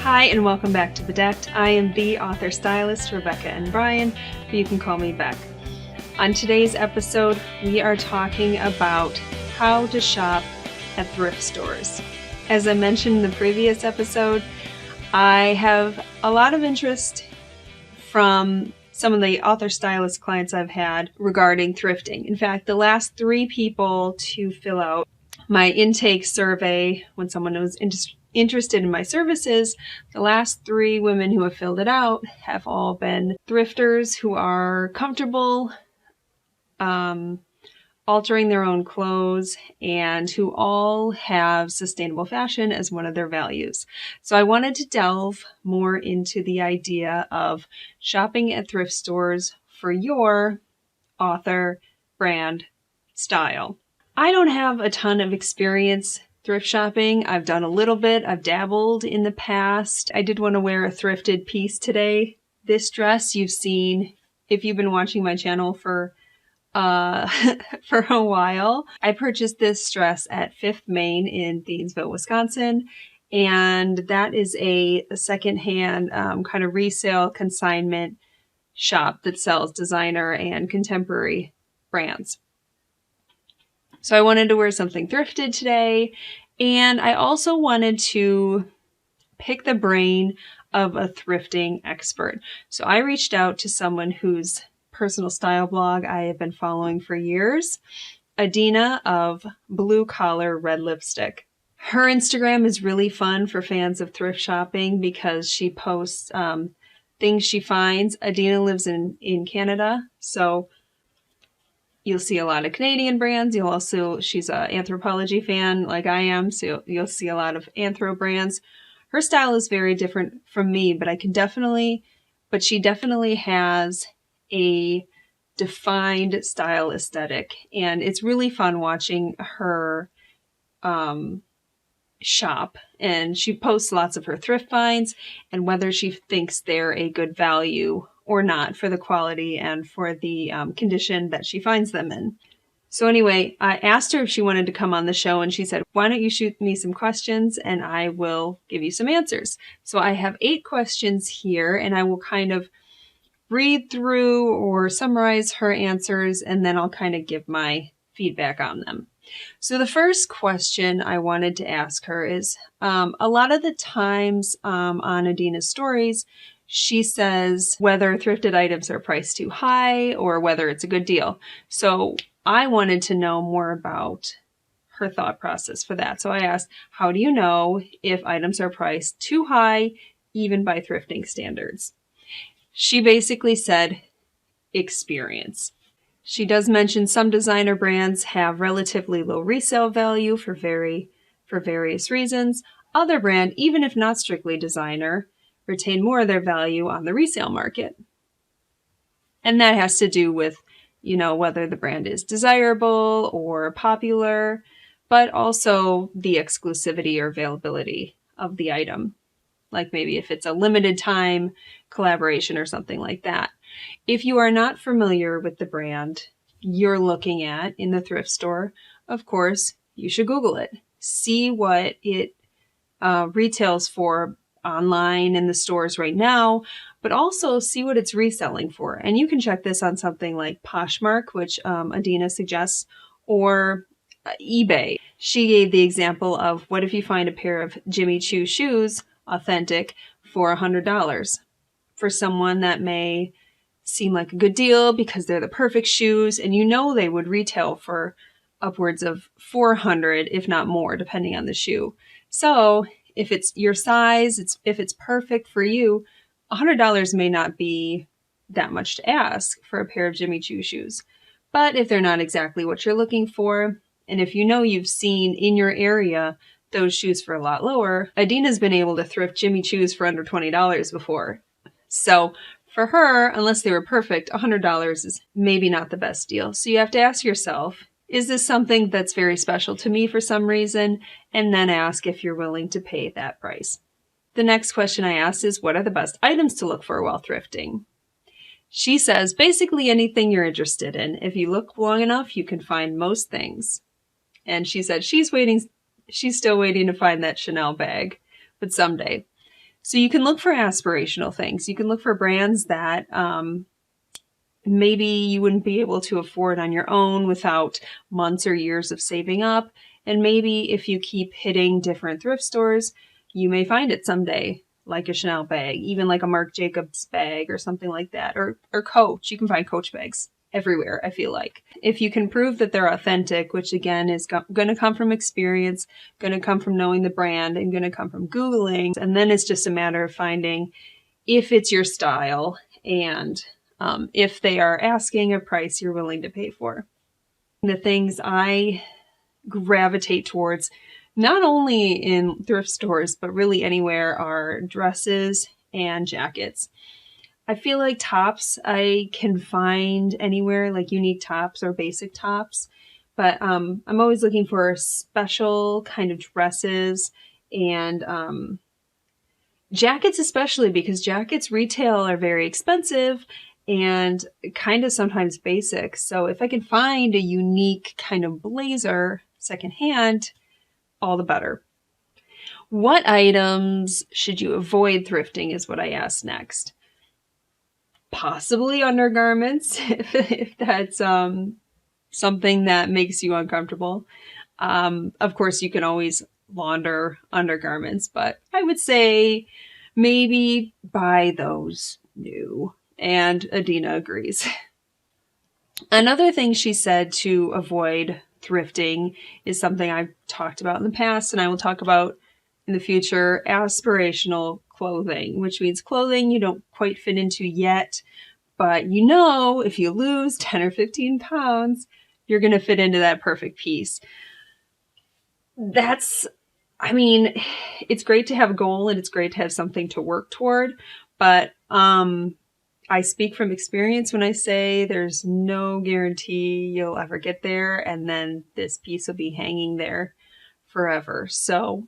Hi and welcome back to Bedecked. I am the author stylist Rebecca and Brian, but you can call me Beck. On today's episode, we are talking about how to shop at thrift stores. As I mentioned in the previous episode, I have a lot of interest from some of the author stylist clients I've had regarding thrifting. In fact, the last 3 people to fill out my intake survey when someone was interested in my services, the last 3 women who have filled it out have all been thrifters who are comfortable altering their own clothes and who all have sustainable fashion as one of their values. So I wanted to delve more into the idea of shopping at thrift stores for your author, brand, style. I don't have a ton of experience thrift shopping. I've done a little bit. I've dabbled in the past. I did want to wear a thrifted piece today. This dress you've seen if you've been watching my channel for for a while. I purchased this dress at 5th Main in Thiensville, Wisconsin, and that is a secondhand kind of resale consignment shop that sells designer and contemporary brands. So I wanted to wear something thrifted today, and I also wanted to pick the brain of a thrifting expert. So I reached out to someone whose personal style blog I have been following for years, Adina of Blue Collar Red Lipstick. Her Instagram is really fun for fans of thrift shopping because she posts things she finds. Adina lives in Canada, so you'll see a lot of Canadian brands. She's an Anthropologie fan like I am, so you'll see a lot of Anthro brands. Her style is very different from me, but she definitely has a defined style aesthetic, and it's really fun watching her shop. And she posts lots of her thrift finds and whether she thinks they're a good value or not for the quality and for the condition that she finds them in. So anyway, I asked her if she wanted to come on the show, and she said, why don't you shoot me some questions and I will give you some answers. So I have 8 questions here, and I will kind of read through or summarize her answers, and then I'll kind of give my feedback on them. So the first question I wanted to ask her is, a lot of the times on Adina's stories, she says whether thrifted items are priced too high or whether it's a good deal. So I wanted to know more about her thought process for that. So I asked, how do you know if items are priced too high, even by thrifting standards? She basically said experience. She does mention some designer brands have relatively low resale value for various reasons. Other brands, even if not strictly designer, retain more of their value on the resale market. And that has to do with, whether the brand is desirable or popular, but also the exclusivity or availability of the item. Like maybe if it's a limited time collaboration or something like that. If you are not familiar with the brand you're looking at in the thrift store, of course, you should Google it. See what it retails for online in the stores right now, but also see what it's reselling for. And you can check this on something like Poshmark, which Adina suggests, or eBay. She gave the example of, what if you find a pair of Jimmy Choo shoes, authentic, for $100? For someone that may seem like a good deal because they're the perfect shoes, and they would retail for upwards of $400, if not more, depending on the shoe. So if it's your size, if it's perfect for you, $100 may not be that much to ask for a pair of Jimmy Choo shoes. But if they're not exactly what you're looking for, and if you've seen in your area those shoes for a lot lower, Adina's been able to thrift Jimmy Choos for under $20 before. So for her, unless they were perfect, $100 is maybe not the best deal. So you have to ask yourself, is this something that's very special to me for some reason? And then ask if you're willing to pay that price. The next question I asked is, what are the best items to look for while thrifting? She says basically anything you're interested in. If you look long enough, you can find most things. And she said she's still waiting to find that Chanel bag, but someday. So you can look for aspirational things. You can look for brands that maybe you wouldn't be able to afford on your own without months or years of saving up. And maybe if you keep hitting different thrift stores, you may find it someday, like a Chanel bag, even like a Marc Jacobs bag or something like that, or Coach. You can find Coach bags everywhere, I feel like. If you can prove that they're authentic, which again is going to come from experience, going to come from knowing the brand, and going to come from Googling, and then it's just a matter of finding if it's your style and if they are asking a price you're willing to pay for. The things I gravitate towards, not only in thrift stores, but really anywhere, are dresses and jackets. I feel like tops I can find anywhere, like unique tops or basic tops. But I'm always looking for special kind of dresses and jackets, especially because jackets retail are very expensive and kind of sometimes basic. So if I can find a unique kind of blazer secondhand, all the better. What items should you avoid thrifting is what I asked next. Possibly undergarments, if that's something that makes you uncomfortable. Of course, you can always launder undergarments, but I would say maybe buy those new. And Adina agrees. Another thing she said to avoid thrifting is something I've talked about in the past and I will talk about in the future: aspirational clothing, which means clothing you don't quite fit into yet, but you know if you lose 10 or 15 pounds, you're going to fit into that perfect piece. It's great to have a goal and it's great to have something to work toward, but I speak from experience when I say there's no guarantee you'll ever get there, and then this piece will be hanging there forever. So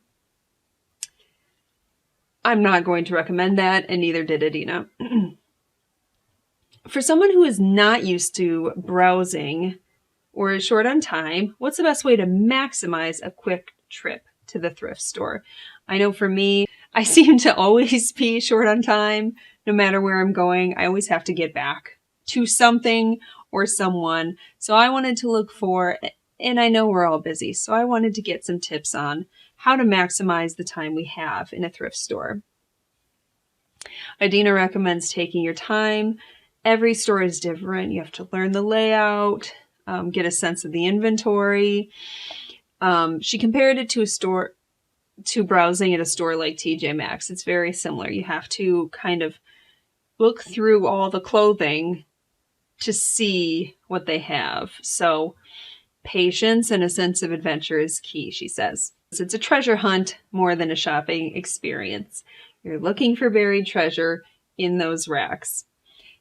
I'm not going to recommend that, and neither did Adina. For someone who is not used to browsing or is short on time, what's the best way to maximize a quick trip to the thrift store? I know for me, I seem to always be short on time. No matter where I'm going, I always have to get back to something or someone. So I wanted to look for, and I know we're all busy, so I wanted to get some tips on how to maximize the time we have in a thrift store. Adina recommends taking your time. Every store is different. You have to learn the layout, get a sense of the inventory. She compared it to browsing at a store like TJ Maxx. It's very similar. You have to kind of look through all the clothing to see what they have. So patience and a sense of adventure is key, she says. It's a treasure hunt more than a shopping experience. You're looking for buried treasure in those racks.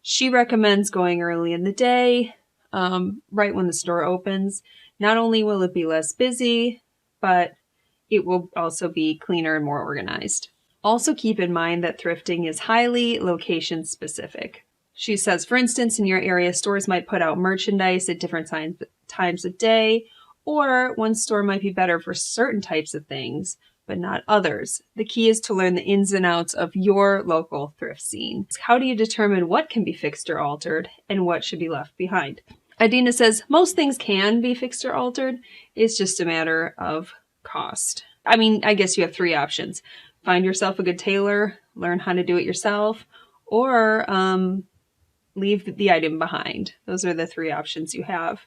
She recommends going early in the day, right when the store opens. Not only will it be less busy, but it will also be cleaner and more organized. Also keep in mind that thrifting is highly location specific. She says, for instance, in your area, stores might put out merchandise at different times of day, or one store might be better for certain types of things, but not others. The key is to learn the ins and outs of your local thrift scene. How do you determine what can be fixed or altered and what should be left behind? Adina says most things can be fixed or altered. It's just a matter of cost. I guess you have three options. Find yourself a good tailor, learn how to do it yourself, or leave the item behind. Those are the three options you have.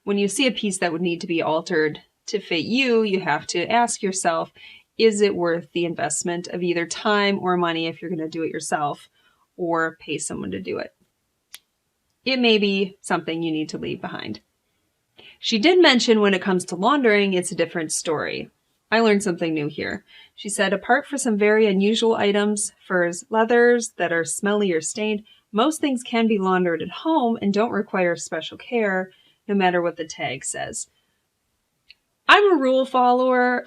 When you see a piece that would need to be altered to fit you, you have to ask yourself, is it worth the investment of either time or money if you're going to do it yourself or pay someone to do it? It may be something you need to leave behind. She did mention when it comes to laundering, it's a different story. I learned something new here. She said, apart from some very unusual items, furs, leathers that are smelly or stained, most things can be laundered at home and don't require special care, no matter what the tag says. I'm a rule follower.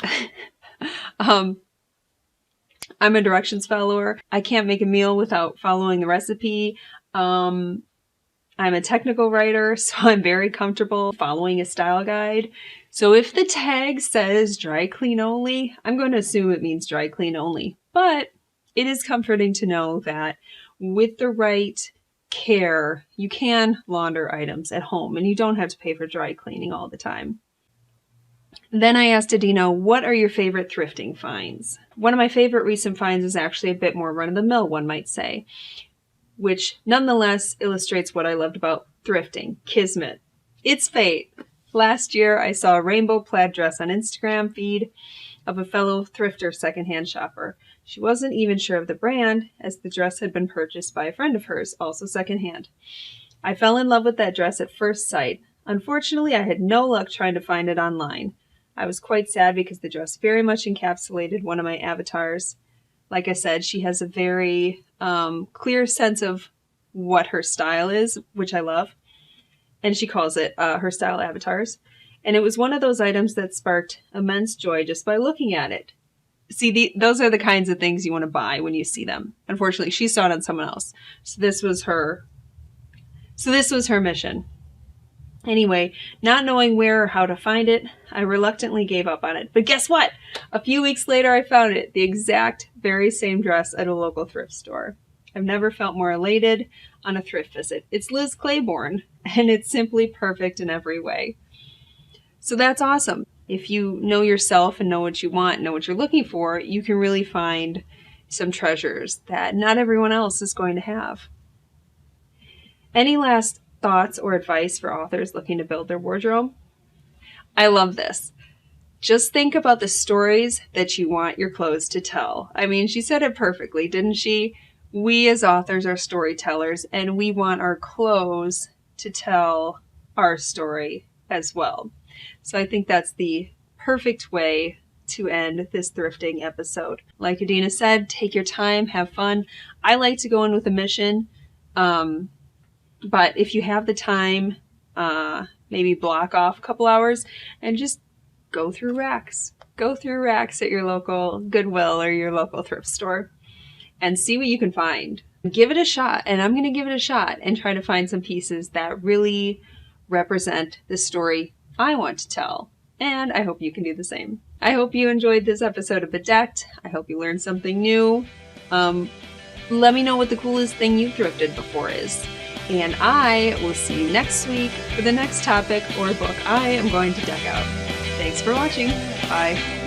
I'm a directions follower. I can't make a meal without following the recipe. I'm a technical writer, so I'm very comfortable following a style guide. So if the tag says dry clean only, I'm going to assume it means dry clean only. But it is comforting to know that with the right care, you can launder items at home and you don't have to pay for dry cleaning all the time. Then I asked Adina, what are your favorite thrifting finds? One of my favorite recent finds is actually a bit more run-of-the-mill, one might say, which nonetheless illustrates what I loved about thrifting, kismet. It's fate. Last year, I saw a rainbow plaid dress on Instagram feed of a fellow thrifter secondhand shopper. She wasn't even sure of the brand, as the dress had been purchased by a friend of hers, also secondhand. I fell in love with that dress at first sight. Unfortunately, I had no luck trying to find it online. I was quite sad because the dress very much encapsulated one of my avatars. Like I said, she has a very clear sense of what her style is, which I love. And she calls it her style avatars. And it was one of those items that sparked immense joy just by looking at it. See, those are the kinds of things you want to buy when you see them. Unfortunately, she saw it on someone else. So this was her mission. Anyway, not knowing where or how to find it, I reluctantly gave up on it. But guess what? A few weeks later, I found it, the exact very same dress at a local thrift store. I've never felt more elated on a thrift visit. It's Liz Claiborne, and it's simply perfect in every way. So that's awesome. If you know yourself and know what you want, know what you're looking for, you can really find some treasures that not everyone else is going to have. Any last thoughts or advice for authors looking to build their wardrobe? I love this. Just think about the stories that you want your clothes to tell. I mean, she said it perfectly, didn't she? We as authors are storytellers, and we want our clothes to tell our story as well. So I think that's the perfect way to end this thrifting episode. Like Adina said, take your time, have fun. I like to go in with a mission. But if you have the time, maybe block off a couple hours and just go through racks. Go through racks at your local Goodwill or your local thrift store and see what you can find. Give it a shot, and I'm going to give it a shot and try to find some pieces that really represent the story I want to tell. And I hope you can do the same. I hope you enjoyed this episode of Bedecked. I hope you learned something new. Let me know what the coolest thing you've thrifted before is. And I will see you next week for the next topic or book I am going to deck out. Thanks for watching. Bye.